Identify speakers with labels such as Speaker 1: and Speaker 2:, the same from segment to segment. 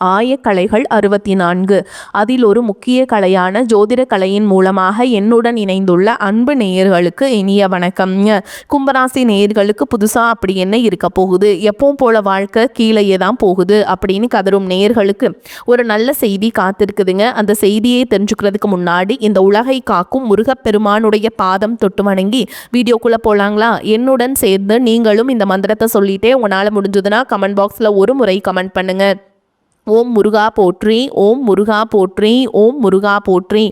Speaker 1: ஆயக்கலைகள் 64. அதில் ஒரு முக்கிய கலையான ஜோதிட கலையின் மூலமாக என்னுடன் இணைந்துள்ள அன்பு நேயர்களுக்கு இனிய வணக்கம்ங்க. கும்பராசி நேயர்களுக்கு புதுசாக அப்படி என்ன இருக்க போகுது, எப்பவும் போல வாழ்க்கை கீழேயே தான் போகுது அப்படின்னு கதரும் நேயர்களுக்கு ஒரு நல்ல செய்தி காத்திருக்குதுங்க. அந்த செய்தியை தெரிஞ்சுக்கிறதுக்கு முன்னாடி இந்த உலகை காக்கும் முருகப்பெருமானுடைய பாதம் தொட்டு வணங்கி வீடியோக்குள்ளே போகலாங்களா? என்னுடன் சேர்ந்து நீங்களும் இந்த மந்திரத்தை சொல்லிட்டே உங்களால் முடிஞ்சதுன்னா கமெண்ட் பாக்ஸில் ஒரு முறை கமெண்ட் பண்ணுங்க. ஓம் முருகா போற்றி, ஓம் முருகா போற்றி, ஓம் முருகா போற்றி.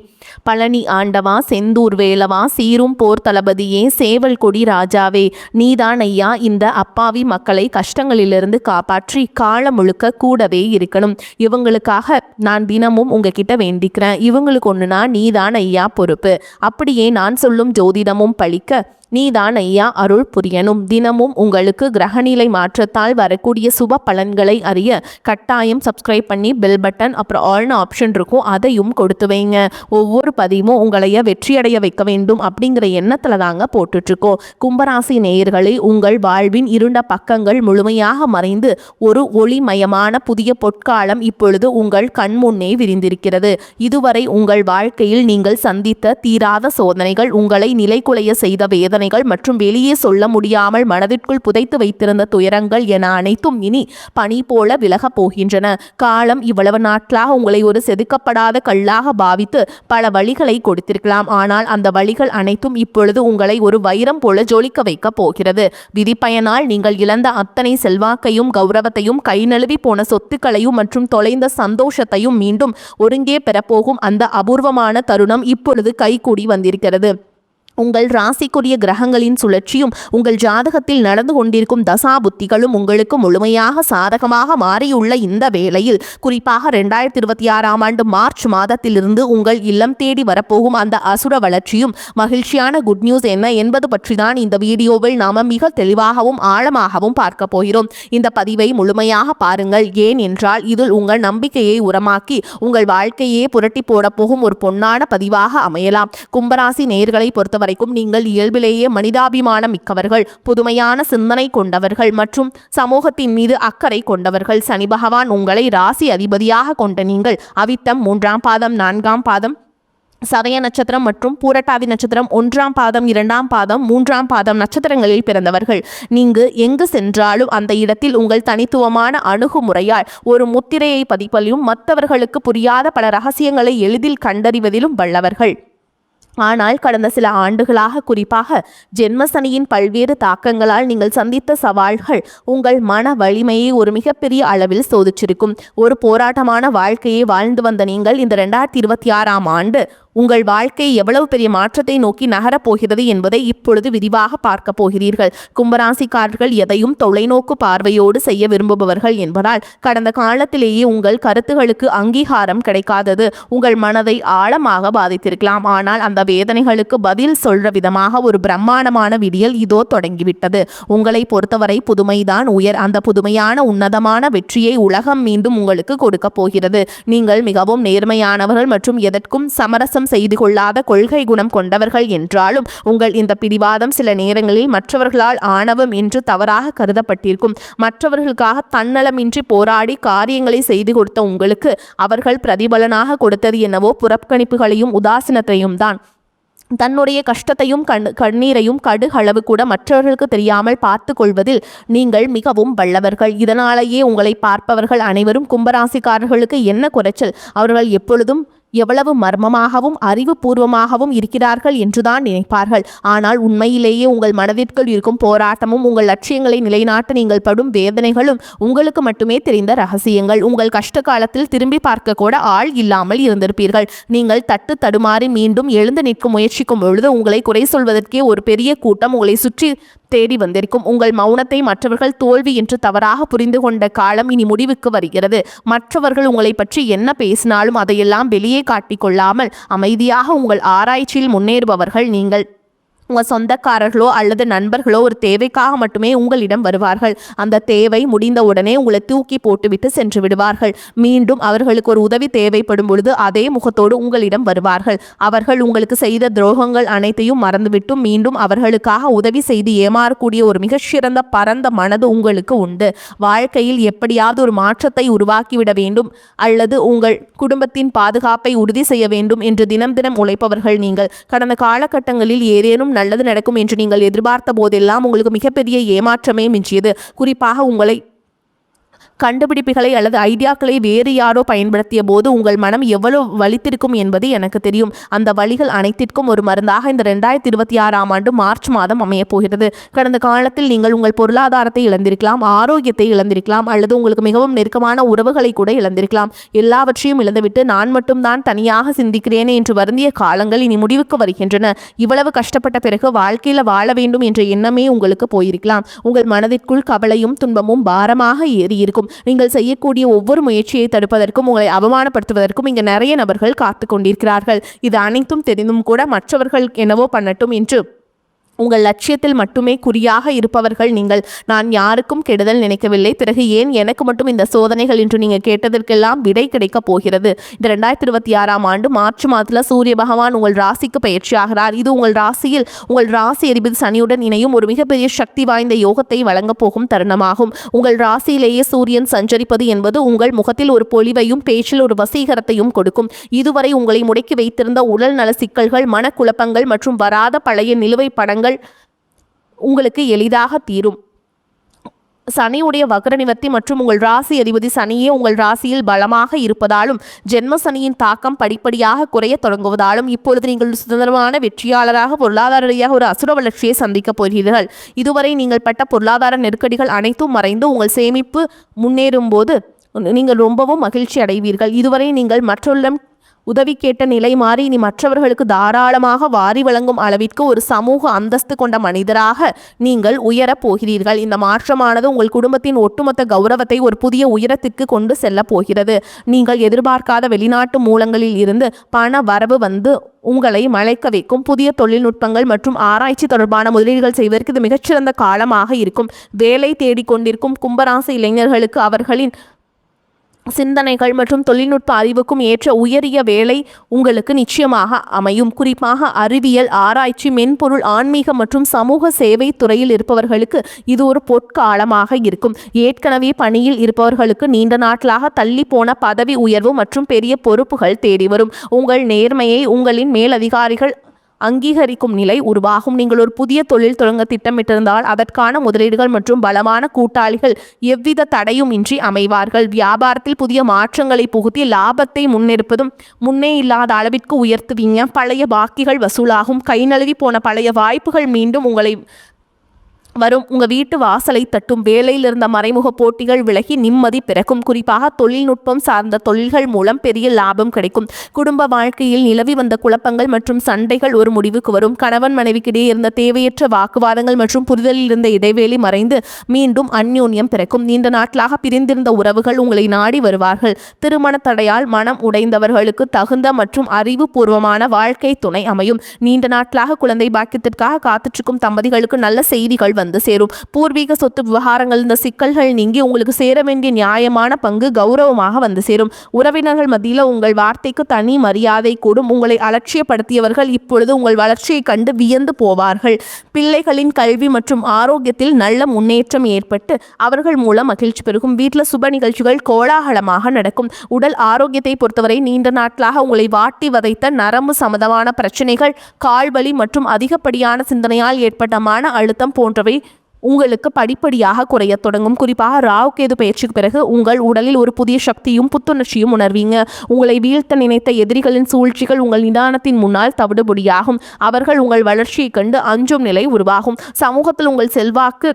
Speaker 1: பழனி ஆண்டவா, செந்தூர் வேலவா, சீரும் போர் தளபதியே, சேவல் கொடி ராஜாவே, நீதான் ஐயா இந்த அப்பாவி மக்களை கஷ்டங்களிலிருந்து காப்பாற்றி காலம் முழுக்க கூடவே இருக்கணும். இவங்களுக்காக நான் தினமும் உங்ககிட்ட வேண்டிக்கிறேன். இவங்களுக்கு ஒன்றுனா நீதான் ஐயா பொறுப்பு. அப்படியே நான் சொல்லும் ஜோதிடமும் பழிக்க நீதான் ஐயா அருள் புரியணும். தினமும் உங்களுக்கு கிரகநிலை மாற்றத்தால் வரக்கூடிய சுப பலன்களை அறிய கட்டாயம் சப்ஸ்கிரைப் பண்ணி பெல் பட்டன் அப்புறம் ஆல்னு ஆப்ஷன் இருக்கும், அதையும் கொடுத்து வைங்க. ஒவ்வொரு பதிவும் உங்களைய வெற்றியடைய வைக்க வேண்டும் அப்படிங்கிற எண்ணத்தில் தாங்க போட்டுட்ருக்கோம். கும்பராசி நேயர்களை, உங்கள் வாழ்வின் இருண்ட பக்கங்கள் முழுமையாக மறைந்து ஒரு ஒளிமயமான புதிய பொற்காலம் இப்பொழுது உங்கள் கண்முன்னே விரிந்திருக்கிறது. இதுவரை உங்கள் வாழ்க்கையில் நீங்கள் சந்தித்த தீராத சோதனைகள், உங்களை நிலைகுலைய செய்த வேதனைகள் மற்றும் வெளியே சொல்ல முடியாமல் மனதிற்குள் புதைத்து வைத்திருந்த துயரங்கள் என அனைத்தும் இனி பனி போல விலகப் போகின்றன. காலம் இவ்வளவு நாட்களாக உங்களை ஒரு செதுக்கப்படாத கல்லாக பாவித்து பல வழிகளை கொடுத்திருக்கலாம். ஆனால் அந்த வழிகள் அனைத்தும் இப்பொழுது உங்களை ஒரு வைரம் போல ஜொலிக்க வைக்க போகிறது. விதிப்பயனால் நீங்கள் இழந்த அத்தனை செல்வாக்கையும் கௌரவத்தையும், கை நழுவி போன சொத்துக்களையும் மற்றும் தொலைந்த சந்தோஷத்தையும் மீண்டும் ஒருங்கே பெறப்போகும் அந்த அபூர்வமான தருணம் இப்பொழுது கைகூடி வந்திருக்கிறது. உங்கள் ராசிக்குரிய கிரகங்களின் சுழற்சியும் உங்கள் ஜாதகத்தில் நடந்து கொண்டிருக்கும் தசா புத்திகளும் உங்களுக்கு முழுமையாக சாதகமாக மாறியுள்ள இந்த வேளையில், குறிப்பாக 2026ஆம் ஆண்டு மார்ச் மாதத்திலிருந்து உங்கள் இல்லம் தேடி வரப்போகும் அந்த அசுர வளர்ச்சியும் மகிழ்ச்சியான குட் நியூஸ் என்ன என்பது பற்றி தான் இந்த வீடியோவில் நாம் மிக தெளிவாகவும் ஆழமாகவும் பார்க்க போகிறோம். இந்த பதிவை முழுமையாக பாருங்கள். ஏன் என்றால் இதில் உங்கள் நம்பிக்கையை உரமாக்கி உங்கள் வாழ்க்கையே புரட்டி போட போகும் ஒரு பொன்னான பதிவாக அமையலாம். கும்பராசி நேயர்களை பொறுத்த வரைக்கும் நீங்கள் இயல்பிலேயே மனிதாபிமானம் மிக்கவர்கள், புதுமையான சிந்தனை கொண்டவர்கள் மற்றும் சமூகத்தின் மீது அக்கறை கொண்டவர்கள். சனி பகவான் உங்களை ராசி அதிபதியாக கொண்ட நீங்கள் அவிட்டம் 3ஆம் பாதம் 4ஆம் பாதம் சதய நட்சத்திரம் மற்றும் பூரட்டாதி நட்சத்திரம் 1ஆம் பாதம் 2ஆம் பாதம் 3ஆம் பாதம் நட்சத்திரங்களில் பிறந்தவர்கள். நீங்கள் எங்கு சென்றாலும் அந்த இடத்தில் உங்கள் தனித்துவமான அணுகுமுறையால் ஒரு முத்திரையை பதிப்பதிலும் மற்றவர்களுக்கு புரியாத பல ரகசியங்களை எளிதில் கண்டறிவதிலும் வல்லவர்கள். ஆனால் கடந்த சில ஆண்டுகளாக, குறிப்பாக ஜென்மசனியின் பல்வேறு தாக்கங்களால் நீங்கள் சந்தித்த சவால்கள் உங்கள் மன வலிமையை ஒரு மிகப்பெரிய அளவில் சோதிச்சிருக்கும். ஒரு போராட்டமான வாழ்க்கையை வாழ்ந்து வந்த நீங்கள் இந்த 2026ஆம் ஆண்டு உங்கள் வாழ்க்கை எவ்வளவு பெரிய மாற்றத்தை நோக்கி நகரப் போகிறது என்பதை இப்பொழுது விரிவாக பார்க்க போகிறீர்கள். கும்பராசிக்காரர்கள் எதையும் தொலைநோக்கு பார்வையோடு செய்ய விரும்புபவர்கள் என்பதால் கடந்த காலத்திலேயே உங்கள் கருத்துகளுக்கு அங்கீகாரம் கிடைக்காதது உங்கள் மனதை ஆழமாக பாதித்திருக்கலாம். ஆனால் அந்த வேதனைகளுக்கு பதில் சொல்ற விதமாக ஒரு பிரம்மாண்டமான விடியல் இதோ தொடங்கிவிட்டது. உங்களை பொறுத்தவரை புதுமைதான் உயர். அந்த புதுமையான உன்னதமான வெற்றியை உலகம் மீண்டும் உங்களுக்கு கொடுக்க போகிறது. நீங்கள் மிகவும் நேர்மையானவர்கள் மற்றும் எதற்கும் சமரசம் செய்து கொள்ளாத கொள்கை குணம் கொண்டவர்கள் என்றாலும் உங்கள் இந்த பிடிவாதம் சில நேரங்களில் மற்றவர்களால் ஆணவம் என்று தவறாக கருதப்பட்டிருக்கும். மற்றவர்களுக்காக தன்னலமின்றி போராடி காரியங்களை செய்து கொடுத்த உங்களுக்கு அவர்கள் பிரதிபலனாக கொடுத்தது என்னவோ புறக்கணிப்புகளையும் உதாசீனத்தையும் தான். தன்னுடைய கஷ்டத்தையும் கண்ணீரையும் கடுகளவு கூட மற்றவர்களுக்கு தெரியாமல் பார்த்து கொள்வதில் நீங்கள் மிகவும் வல்லவர்கள். இதனாலேயே உங்களை பார்ப்பவர்கள் அனைவரும் கும்பராசிக்காரர்களுக்கு என்ன குறைச்சல், அவர்கள் எப்பொழுதும் எவ்வளவு மர்மமாகவும் அறிவுபூர்வமாகவும் இருக்கிறார்கள் என்றுதான் நினைப்பார்கள். ஆனால் உண்மையிலேயே உங்கள் மனதிற்குள் இருக்கும் போராட்டமும் உங்கள் லட்சியங்களை நிலைநாட்ட நீங்கள் படும் வேதனைகளும் உங்களுக்கு மட்டுமே தெரிந்த ரகசியங்கள். உங்கள் கஷ்ட காலத்தில் திரும்பி பார்க்க கூட ஆள் இல்லாமல் இருந்திருப்பீர்கள். நீங்கள் தட்டு தடுமாறி மீண்டும் எழுந்து நிற்கும் முயற்சிக்கும் பொழுது உங்களை குறை சொல்வதற்கே ஒரு பெரிய கூட்டம் உங்களை சுற்றி தேடி வந்திருக்கும். உங்கள் மௌனத்தை மற்றவர்கள் தோல்வி என்று தவறாக புரிந்து கொண்ட காலம் இனி முடிவுக்கு வருகிறது. மற்றவர்கள் உங்களை பற்றி என்ன பேசினாலும் அதையெல்லாம் வெளியே காட்டிக்கொள்ளாமல் அமைதியாக உங்கள் ஆராய்ச்சியில் முன்னேறுபவர்கள் நீங்கள். உங்கள் சொந்தக்காரர்களோ அல்லது நண்பர்களோ ஒரு தேவைக்காக மட்டுமே உங்களிடம் வருவார்கள். அந்த தேவை முடிந்தவுடனே உங்களை தூக்கி போட்டுவிட்டு சென்று விடுவார்கள். மீண்டும் அவர்களுக்கு ஒரு உதவி தேவைப்படும் பொழுது அதே முகத்தோடு உங்களிடம் வருவார்கள். அவர்கள் உங்களுக்கு செய்த துரோகங்கள் அனைத்தையும் மறந்துவிட்டும் மீண்டும் அவர்களுக்காக உதவி செய்து ஏமாறக்கூடிய ஒரு மிகச்சிறந்த பரந்த மனது உங்களுக்கு உண்டு. வாழ்க்கையில் எப்படியாவது ஒரு மாற்றத்தை உருவாக்கிவிட வேண்டும் அல்லது உங்கள் குடும்பத்தின் பாதுகாப்பை உறுதி செய்ய வேண்டும் என்று தினம் தினம் உழைப்பவர்கள் நீங்கள். கடந்த காலகட்டங்களில் ஏதேனும் நல்லது நடக்கும் என்று நீங்கள் எதிர்பார்த்த போதெல்லாம் உங்களுக்கு மிகப்பெரிய ஏமாற்றமே மிஞ்சியது. குறிப்பாக உங்களை கண்டுபிடிப்புகளை அல்லது ஐடியாக்களை வேறு யாரோ பயன்படுத்திய போது உங்கள் மனம் எவ்வளவு வலித்திருக்கும் என்பது எனக்கு தெரியும். அந்த வழிகள் அனைத்திற்கும் ஒரு மருந்தாக இந்த 2026ஆம் ஆண்டு மார்ச் மாதம் அமையப் போகிறது. கடந்த காலத்தில் நீங்கள் உங்கள் பொருளாதாரத்தை இழந்திருக்கலாம், ஆரோக்கியத்தை இழந்திருக்கலாம், அல்லது உங்களுக்கு மிகவும் நெருக்கமான உறவுகளை கூட இழந்திருக்கலாம். எல்லாவற்றையும் இழந்துவிட்டு நான் மட்டும்தான் தனியாக சிந்திக்கிறேனே என்று வருந்திய காலங்கள் இனி முடிவுக்கு வருகின்றன. இவ்வளவு கஷ்டப்பட்ட பிறகு வாழ்க்கையில் வாழ வேண்டும் என்ற எண்ணமே உங்களுக்கு போயிருக்கலாம். உங்கள் மனதிற்குள் கவலையும் துன்பமும் பாரமாக ஏறி இருக்கும். நீங்கள் செய்யக்கூடிய ஒவ்வொரு முயற்சியை தடுப்பதற்கும் உங்களை அவமானப்படுத்துவதற்கும் இங்கு நிறைய நபர்கள் காத்து கொண்டிருக்கிறார்கள். இது அனைத்தும் தெரிந்தும் கூட மற்றவர்கள் என்னவோ பண்ணட்டும் என்று உங்கள் லட்சியத்தில் மட்டுமே குறியாக இருப்பவர்கள் நீங்கள். நான் யாருக்கும் கெடுதல் நினைக்கவில்லை, பிறகு ஏன் எனக்கு மட்டும் இந்த சோதனைகள் என்று நீங்கள் கேட்டதற்கெல்லாம் விடை கிடைக்கப் போகிறது. இந்த 2026ஆம் ஆண்டு மார்ச் மாதத்தில் சூரிய பகவான் உங்கள் ராசிக்கு பயிற்சி ஆகிறார். இது உங்கள் ராசியில் உங்கள் ராசி அதிபதி சனியுடன் இணையும் ஒரு மிகப்பெரிய சக்தி வாய்ந்த யோகத்தை வழங்கப் போகும் தருணமாகும். உங்கள் ராசியிலேயே சூரியன் சஞ்சரிப்பது என்பது உங்கள் முகத்தில் ஒரு பொலிவையும் பேச்சில் ஒரு வசீகரத்தையும் கொடுக்கும். இதுவரை உங்களை முடக்கி வைத்திருந்த உடல் நல சிக்கல்கள், மனக்குழப்பங்கள் மற்றும் வராத பழைய நிலுவை படங்கள் உங்களுக்கு எளிதாக தீரும். சனியுடைய வக்ர நிவர்த்தி மற்றும் உங்கள் ராசி அதிபதி சனியே உங்கள் ராசியில் பலமாக இருப்பதாலும் ஜென்ம சனியின் தாக்கம் படிப்படியாக குறைய தொடங்குவதாலும் இப்பொழுது நீங்கள் சுதந்திரமான வெற்றியாளராக பொருளாதார ரீதியாக ஒரு அசுர வளர்ச்சியை சந்திக்கப் போகிறீர்கள். இதுவரை நீங்கள் பட்ட பொருளாதார நெருக்கடிகள் அனைத்தும் மறைந்து உங்கள் சேமிப்பு முன்னேறும் போது நீங்கள் ரொம்பவும் மகிழ்ச்சி அடைவீர்கள். இதுவரை நீங்கள் மற்றவர்களிடம் உதவி கேட்ட நிலை மாறி இனி மற்றவர்களுக்கு தாராளமாக வாரி வழங்கும் அளவிற்கு ஒரு சமூக அந்தஸ்து கொண்ட மனிதராக நீங்கள் உயரப் போகிறீர்கள். இந்த மாற்றமானது உங்கள் குடும்பத்தின் ஒட்டுமொத்த கௌரவத்தை ஒரு புதிய உயரத்திற்கு கொண்டு செல்ல போகிறது. நீங்கள் எதிர்பார்க்காத வெளிநாட்டு மூலங்களில் இருந்து பண வரவு வந்து உங்களை மலைக்க வைக்கும். புதிய தொழில்நுட்பங்கள் மற்றும் ஆராய்ச்சி தொடர்பான முதலீடுகள் செய்வதற்கு இது மிகச்சிறந்த காலமாக இருக்கும். வேலை தேடிக்கொண்டிருக்கும் கும்பராசி இளைஞர்களுக்கு அவர்களின் சிந்தனைகள் மற்றும் தொழில்நுட்ப அறிவுக்கும் ஏற்ற உயரிய வேலை உங்களுக்கு நிச்சயமாக அமையும். குறிப்பாக அறிவியல், ஆராய்ச்சி, மென்பொருள், ஆன்மீக மற்றும் சமூக சேவை துறையில் இருப்பவர்களுக்கு இது ஒரு பொற்காலமாக இருக்கும். ஏற்கனவே பணியில் இருப்பவர்களுக்கு நீண்ட நாட்களாக தள்ளி போன பதவி உயர்வு மற்றும் பெரிய பொறுப்புகள் தேடி வரும். உங்கள் நேர்மையை உங்களின் மேலதிகாரிகள் அங்கீகரிக்கும் நிலை உருவாகும். நீங்கள் ஒரு புதிய தொழில் தொடங்க திட்டமிட்டிருந்தால் அதற்கான முதலீடுகள் மற்றும் பலமான கூட்டாளிகள் எவ்வித தடையும் இன்றி அமைவார்கள். வியாபாரத்தில் புதிய மாற்றங்களை புகுத்தி லாபத்தை முன்னே இல்லாத அளவிற்கு உயர்த்துவீங்க. பழைய பாக்கிகள் வசூலாகும். கை நழுவி போன பழைய வாய்ப்புகள் மீண்டும் உங்களை வரும். உங்கள் வீட்டு வாசலை தட்டும். வேலையில் இருந்த மறைமுக போட்டிகள் விலகி நிம்மதி பிறக்கும். குறிப்பாக தொழில்நுட்பம் சார்ந்த தொழில்கள் மூலம் பெரிய லாபம் கிடைக்கும். குடும்ப வாழ்க்கையில் நிலவி வந்த குழப்பங்கள் மற்றும் சண்டைகள் ஒரு முடிவுக்கு வரும். கணவன் மனைவிக்கிடையே இருந்த தேவையற்ற வாக்குவாதங்கள் மற்றும் புரிதலில் இருந்த இடைவேளை மறைந்து மீண்டும் அந்யோன்யம் பிறக்கும். நீண்ட நாட்களாக பிரிந்திருந்த உறவுகள் உங்களை நாடி வருவார்கள். திருமண தடையால் மனம் உடைந்தவர்களுக்கு தகுந்த மற்றும் அறிவுபூர்வமான வாழ்க்கை துணை அமையும். நீண்ட நாட்களாக குழந்தை பாக்கியத்திற்காக காத்துச்சிருக்கும் தம்பதிகளுக்கு நல்ல செய்திகள் வந்து சேரும். பூர்வீக சொத்து விவகாரங்கள் இந்த சிக்கல்கள் நீங்கி உங்களுக்கு சேர வேண்டிய நியாயமான பங்கு கௌரவமாக வந்து சேரும். உறவினர்கள் மத்தியில் உங்கள் வார்த்தைக்கு தனி மரியாதை கூடும். உங்களை அலட்சியப்படுத்தியவர்கள் இப்பொழுது உங்கள் வளர்ச்சியை கண்டு வியந்து போவார்கள். பிள்ளைகளின் கல்வி மற்றும் ஆரோக்கியத்தில் நல்ல முன்னேற்றம் ஏற்பட்டு அவர்கள் மூலம் மகிழ்ச்சி பெருகும். வீட்டில் சுப நிகழ்ச்சிகள் கோலாகலமாக நடக்கும். உடல் ஆரோக்கியத்தை பொறுத்தவரை நீண்ட நாட்களாக உங்களை வாட்டி வதைத்த நரம்பு சம்பந்தமான பிரச்சனைகள், கால்வலி மற்றும் அதிகப்படியான சிந்தனையால் ஏற்பட்ட மன அழுத்தம் போன்றவை உங்களுக்கு படிப்படியாக குறைய தொடங்கும். குறிப்பாக ராகு கேது பயிற்சிக்கு பிறகு உங்கள் உடலில் ஒரு புதிய சக்தியும் புத்துணர்ச்சியும் உணர்வீங்க. உங்களை வீழ்த்த நினைத்த எதிரிகளின் சூழ்ச்சிகள் உங்கள் நிதானத்தின் முன்னால் தவிடுபொடியாகும். அவர்கள் உங்கள் வளர்ச்சியை கண்டு அஞ்சும் நிலை உருவாகும். சமூகத்தில் உங்கள் செல்வாக்கு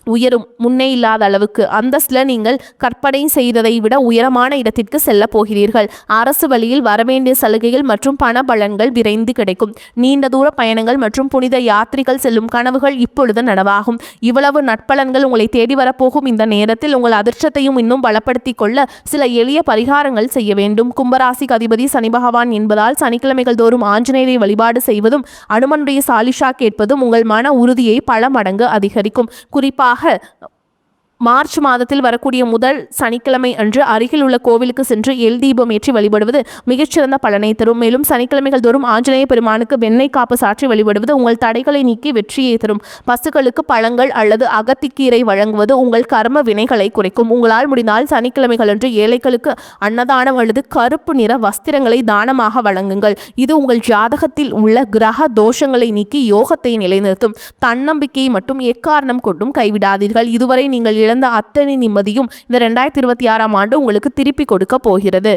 Speaker 1: உயரும். முன்னே இல்லாத அளவுக்கு அந்தஸ்தில் நீங்கள் கற்பனை செய்ததை விட உயரமான இடத்திற்கு செல்ல போகிறீர்கள். அரசு வழியில் வரவேண்டிய சலுகைகள் மற்றும் பண பலன்கள் விரைந்து கிடைக்கும். நீண்ட தூர பயணங்கள் மற்றும் புனித யாத்திரைகள் செல்லும் கனவுகள் இப்பொழுது நனவாகும். இவ்வளவு நட்பலன்கள் உங்களை தேடி வரப்போகும் இந்த நேரத்தில் உங்கள் அதிர்ஷ்டத்தையும் இன்னும் பலப்படுத்திக் கொள்ள சில எளிய பரிகாரங்கள் செய்ய வேண்டும். கும்பராசிக்கு அதிபதி சனி பகவான் என்பதால் சனிக்கிழமைகள் தோறும் ஆஞ்சநேயரை வழிபாடு செய்வதும் அனுமனுடைய சாலிஷா கேட்பதும் உங்கள் மன உறுதியை பல மடங்கு அதிகரிக்கும். குறிப்பாக மார்ச் மாதத்தில் வரக்கூடிய முதல் சனிக்கிழமை அன்று அருகில் உள்ள கோவிலுக்கு சென்று எல் தீபம் ஏற்றி வழிபடுவது மிகச்சிறந்த பலனை தரும். மேலும் சனிக்கிழமைகள் தோறும் ஆஞ்சநேய பெருமானுக்கு வெண்ணெய் காப்பு சாற்றி வழிபடுவது உங்கள் தடைகளை நீக்கி வெற்றியை தரும். பசுக்களுக்கு பழங்கள் அல்லது அகத்திக்கீரை வழங்குவது உங்கள் கர்ம வினைகளை குறைக்கும். உங்களால் முடிந்தால் சனிக்கிழமைகள் அன்று ஏழைகளுக்கு அன்னதானம் அல்லது கருப்பு நிற வஸ்திரங்களை தானமாக வழங்குங்கள். இது உங்கள் ஜாதகத்தில் உள்ள கிரக தோஷங்களை நீக்கி யோகத்தை நிலைநிறுத்தும். தன்னம்பிக்கையை மட்டும் எக்காரணம் கொண்டும் கைவிடாதீர்கள். இதுவரை நீங்கள் இழந்த அத்தனை நிம்மதியும் இந்த 2026ஆம் ஆண்டு உங்களுக்கு திருப்பி கொடுக்க போகிறது.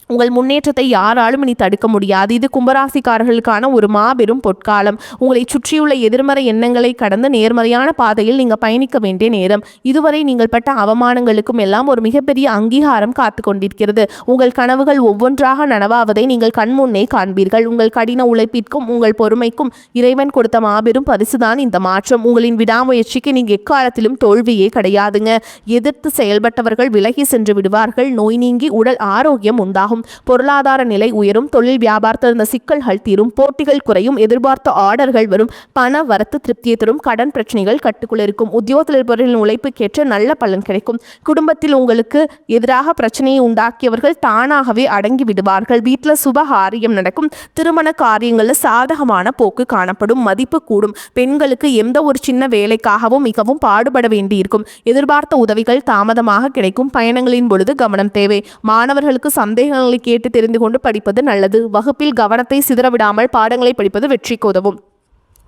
Speaker 1: உங்கள் முன்னேற்றத்தை யாராலும் இனி தடுக்க முடியாது. இது கும்பராசிக்காரர்களுக்கான ஒரு மாபெரும் பொற்காலம். உங்களை சுற்றியுள்ள எதிர்மறை எண்ணங்களை கடந்து நேர்மறையான பாதையில் நீங்கள் பயணிக்க வேண்டிய நேரம். இதுவரை நீங்கள் பட்ட அவமானங்களுக்கும் எல்லாம் ஒரு மிகப்பெரிய அங்கீகாரம் காத்து கொண்டிருக்கிறது. உங்கள் கனவுகள் ஒவ்வொன்றாக நனவாவதை நீங்கள் கண்முன்னே காண்பீர்கள். உங்கள் கடின உழைப்பிற்கும் உங்கள் பொறுமைக்கும் இறைவன் கொடுத்த மாபெரும் பரிசுதான் இந்த மாற்றம். உங்களின் விடாமுயற்சிக்கு நீங்கள் எக்காலத்திலும் தோல்வியே கிடையாதுங்க. எதிர்த்து செயல்பட்டவர்கள் விலகி சென்று விடுவார்கள். நோய் நீங்கி உடல் ஆரோக்கியம் உண்டாகும். பொருளாதார நிலை உயரும். தொழில் வியாபாரத்தில் இருந்த சிக்கல்கள் தீரும். போட்டிகள் குறையும். எதிர்பார்த்த ஆர்டர்கள் வரும். பண வரத்து திருப்தியை தரும். கடன் பிரச்சனைகள் கட்டுக்குள் இருக்கும். உத்தியோகத்தில் இருப்பவர்களின் உழைப்புக்கேற்ற நல்ல பலன் கிடைக்கும். குடும்பத்தில் உங்களுக்கு எதிராக பிரச்சனையை உண்டாக்கியவர்கள் தானாகவே அடங்கி விடுவார்கள். வீட்டில் சுபகாரியம் நடக்கும். திருமண காரியங்களில் சாதகமான போக்கு காணப்படும். மதிப்பு கூடும். பெண்களுக்கு எந்த ஒரு சின்ன வேலைக்காகவும் மிகவும் பாடுபட வேண்டியிருக்கும். எதிர்பார்த்த உதவிகள் தாமதமாக கிடைக்கும். பயணங்களின் பொழுது கவனம் தேவை. மாணவர்களுக்கு சந்தேகங்களை கேட்டு தெரிந்து கொண்டு படிப்பது நல்லது. வகுப்பில் கவனத்தை சிதறவிடாமல் பாடங்களை படிப்பது வெற்றிக்கு உதவும்.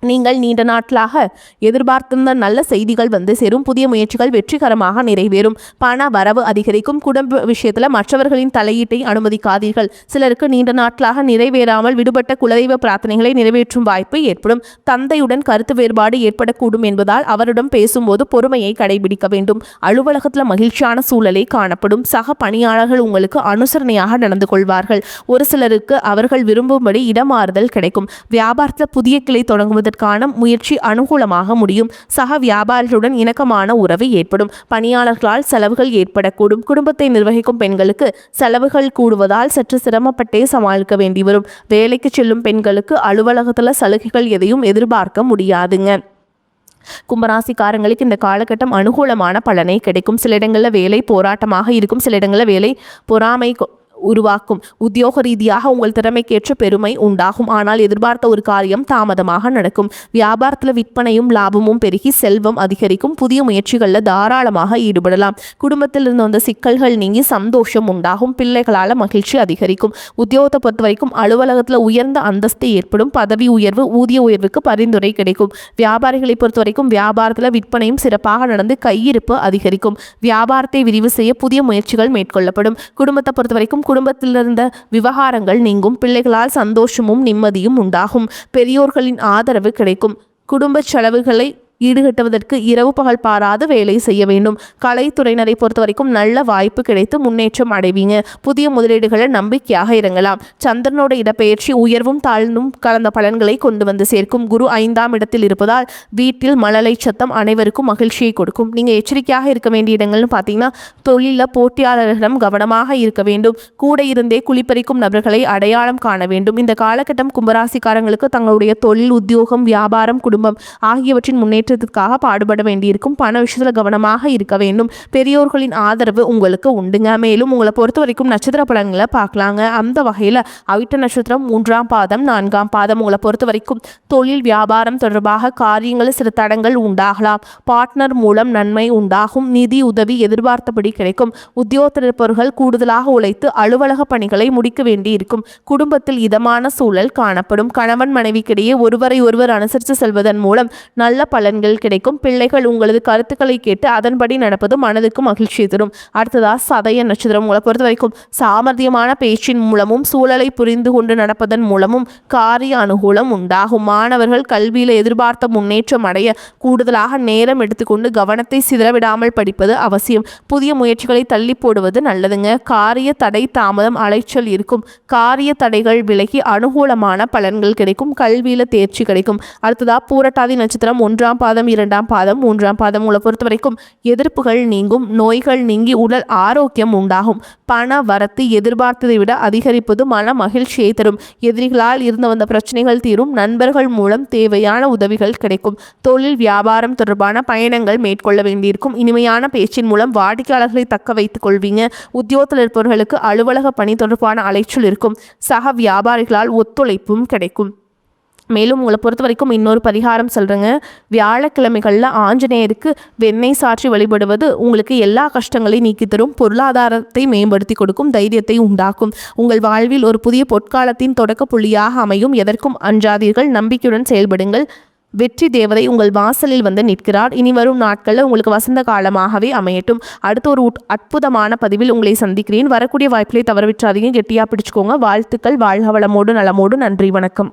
Speaker 1: நீங்கள் நீண்ட நாட்களாக எதிர்பார்த்திருந்த நல்ல செய்திகள் வந்து சேரும். புதிய முயற்சிகள் வெற்றிகரமாக நிறைவேறும். பண வரவு அதிகரிக்கும். குடும்ப விஷயத்தில் மற்றவர்களின் தலையீட்டை அனுமதிக்காதீர்கள். சிலருக்கு நீண்ட நாட்களாக நிறைவேறாமல் விடுபட்ட குலதெய்வ பிரார்த்தனைகளை நிறைவேற்றும் வாய்ப்பு ஏற்படும். தந்தையுடன் கருத்து வேறுபாடு ஏற்படக்கூடும் என்பதால் அவரிடம் பேசும்போது பொறுமையை கடைபிடிக்க வேண்டும். அலுவலகத்தில் மகிழ்ச்சியான சூழலை காணப்படும். சக பணியாளர்கள் உங்களுக்கு அனுசரணையாக நடந்து கொள்வார்கள். ஒரு சிலருக்கு அவர்கள் விரும்பும்படி இடமாறுதல் கிடைக்கும். வியாபாரத்தில் புதிய கிளை தொடங்குவது முயற்சி அனுகூலமாக முடியும். சக வியாபாரிகளுடன் இணக்கமான உறவு ஏற்படும். பணியாளர்களால் செலவுகள் ஏற்படக்கூடும். குடும்பத்தை நிர்வகிக்கும் பெண்களுக்கு செலவுகள் கூடுவதால் சற்று சிரமப்பட்டே சமாளிக்க வேண்டி வரும். வேலைக்கு செல்லும் பெண்களுக்கு அலுவலகத்தில் சலுகைகள் எதையும் எதிர்பார்க்க முடியாதுங்க. கும்பராசிக்காரங்களுக்கு இந்த காலகட்டம் அனுகூலமான பலனை கிடைக்கும். சில இடங்களில் வேலை போராட்டமாக இருக்கும். சில இடங்களில் வேலை பொறாமை உருவாக்கும். உத்தியோக ரீதியாக உங்கள் திறமைக்கேற்ற பெருமை உண்டாகும். ஆனால் எதிர்பார்த்த ஒரு காரியம் தாமதமாக நடக்கும். வியாபாரத்தில் விற்பனையும் லாபமும் பெருகி செல்வம் அதிகரிக்கும். புதிய முயற்சிகளில் தாராளமாக ஈடுபடலாம். குடும்பத்தில் இருந்து வந்த சிக்கல்கள் நீங்கி சந்தோஷம் உண்டாகும். பிள்ளைகளால் மகிழ்ச்சி அதிகரிக்கும். உத்தியோகத்தை பொறுத்த வரைக்கும் அலுவலகத்தில் உயர்ந்த அந்தஸ்து ஏற்படும். பதவி உயர்வு, ஊதிய உயர்வுக்கு பரிந்துரை கிடைக்கும். வியாபாரிகளை பொறுத்த வரைக்கும் வியாபாரத்தில் விற்பனையும் சிறப்பாக நடந்து கையிருப்பு அதிகரிக்கும். வியாபாரத்தை விரிவு செய்ய புதிய முயற்சிகள் மேற்கொள்ளப்படும். குடும்பத்தை பொறுத்த வரைக்கும் குடும்பத்திலிருந்த விவகாரங்கள் நீங்கும். பிள்ளைகளால் சந்தோஷமும் நிம்மதியும் உண்டாகும். பெரியோர்களின் ஆதரவு கிடைக்கும். குடும்ப செலவுகளை ஈடுகட்டுவதற்கு இரவு பகல் பாராது வேலை செய்ய வேண்டும். கலைத்துறையினரை பொறுத்த வரைக்கும் நல்ல வாய்ப்பு கிடைத்து முன்னேற்றம் அடைவீங்க. புதிய முதலீடுகளை நம்பிக்கையாக இறங்கலாம். சந்திரனோட இடப்பெயர்ச்சி உயர்வும் தாழ்ந்தும் கலந்த பலன்களை கொண்டு வந்து சேர்க்கும். குரு 5ஆம் இடத்தில் இருப்பதால் வீட்டில் மழலை சத்தம் அனைவருக்கும் மகிழ்ச்சியை கொடுக்கும். நீங்கள் எச்சரிக்கையாக இருக்க வேண்டிய இடங்கள்னு பார்த்தீங்கன்னா தொழிலில் போட்டியாளர்களிடம் கவனமாக இருக்க வேண்டும். கூட இருந்தே குளிப்பறிக்கும் நபர்களை அடையாளம் காண வேண்டும். இந்த காலகட்டம் கும்பராசிக்காரங்களுக்கு தங்களுடைய தொழில், உத்தியோகம், வியாபாரம், குடும்பம் ஆகியவற்றின் முன்னேற்ற பாடுபட வேண்டியிருக்கும். பண விஷயத்துல கவனமாக இருக்க வேண்டும். பெரியோர்களின் ஆதரவு உங்களுக்கு உண்டுங்க. மேலும் உங்களை பொறுத்த வரைக்கும் நட்சத்திர பலன்களை பார்க்கலாங்க. அந்த வகையில் அவிட்ட நட்சத்திரம் 3ஆம் பாதம் 4ஆம் பாதம் உங்களை பொறுத்த வரைக்கும் தொழில் வியாபாரம் தொடர்பாக காரியங்களில் சில தடங்கள் உண்டாகலாம். பார்ட்னர் மூலம் நன்மை உண்டாகும். நிதி உதவி எதிர்பார்த்தபடி கிடைக்கும். உத்தியோகத்தில் இருப்பவர்கள் கூடுதலாக உழைத்து அலுவலக பணிகளை முடிக்க வேண்டி இருக்கும். குடும்பத்தில் இதமான சூழல் காணப்படும். கணவன் மனைவிக்கிடையே ஒருவரை ஒருவர் அனுசரித்து செல்வதன் மூலம் நல்ல பலன் பலன்கள் கிடைக்கும். பிள்ளைகள் உங்களது கருத்துக்களை கேட்டு அதன்படி நடப்பது மனதுக்கு மகிழ்ச்சியை தரும். அடுத்ததா சதய நட்சத்திரம். உங்களை பொறுத்த வரைக்கும் சாமர்த்தியமான பேச்சின் மூலமும் சூழலை புரிந்து கொண்டு நடப்பதன் மூலமும் காரிய அனுகூலம் உண்டாகும். மாணவர்கள் கல்வியில் எதிர்பார்த்த முன்னேற்றம் அடைய கூடுதலாக நேரம் எடுத்துக்கொண்டு கவனத்தை சிதறவிடாமல் படிப்பது அவசியம். புதிய முயற்சிகளை தள்ளி போடுவது நல்லதுங்க. காரிய தடை தாமதம் அலைச்சல் இருக்கும். காரிய தடைகள் விலகி அனுகூலமான பலன்கள் கிடைக்கும். கல்வியில் தேர்ச்சி கிடைக்கும். அடுத்ததா பூரட்டாதி நட்சத்திரம். 1ஆம் பாதம் 2ஆம் பாதம் 3ஆம் பாதம். உங்களை பொறுத்த வரைக்கும் எதிர்ப்புகள் நீங்கும். நோய்கள் நீங்கி உடல் ஆரோக்கியம் உண்டாகும். பண வரத்து எதிர்பார்த்ததை விட அதிகரிப்பது மன மகிழ்ச்சியை தரும். எதிரிகளால் இருந்து வந்த பிரச்சனைகள் தீரும். நண்பர்கள் மூலம் தேவையான உதவிகள் கிடைக்கும். தொழில் வியாபாரம் தொடர்பான பயணங்கள் மேற்கொள்ள வேண்டியிருக்கும். இனிமையான பேச்சின் மூலம் வாடிக்கையாளர்களை தக்க வைத்துக் கொள்வீங்க. உத்தியோகத்தில் இருப்பவர்களுக்கு அலுவலக பணி தொடர்பான அலைச்சல் இருக்கும். சக வியாபாரிகளால் ஒத்துழைப்பும் கிடைக்கும். மேலும் உங்களை பொறுத்த வரைக்கும் இன்னொரு பரிகாரம் சொல்கிறேங்க. வியாழக்கிழமைகளில் ஆஞ்சநேயருக்கு வெண்ணெய் சாற்றி வழிபடுவது உங்களுக்கு எல்லா கஷ்டங்களையும் நீக்கி தரும். பொருளாதாரத்தை மேம்படுத்தி கொடுக்கும். தைரியத்தை உண்டாக்கும். உங்கள் வாழ்வில் ஒரு புதிய பொற்காலத்தின் தொடக்க புள்ளியாக அமையும். எதற்கும் அஞ்சாதீர்கள். நம்பிக்கையுடன் செயல்படுங்கள். வெற்றி தேவதை உங்கள் வாசலில் வந்து நிற்கிறார். இனி வரும் நாட்களில் உங்களுக்கு வசந்த காலமாகவே அமையட்டும். அடுத்த ஒரு அற்புதமான பதிவில் உங்களை சந்திக்கிறேன். வரக்கூடிய வாய்ப்புகளை தவறவிட்டாதீங்க. கெட்டியாக பிடிச்சுக்கோங்க. வாழ்த்துக்கள். வாழ்க வளமோடு நலமோடு. நன்றி, வணக்கம்.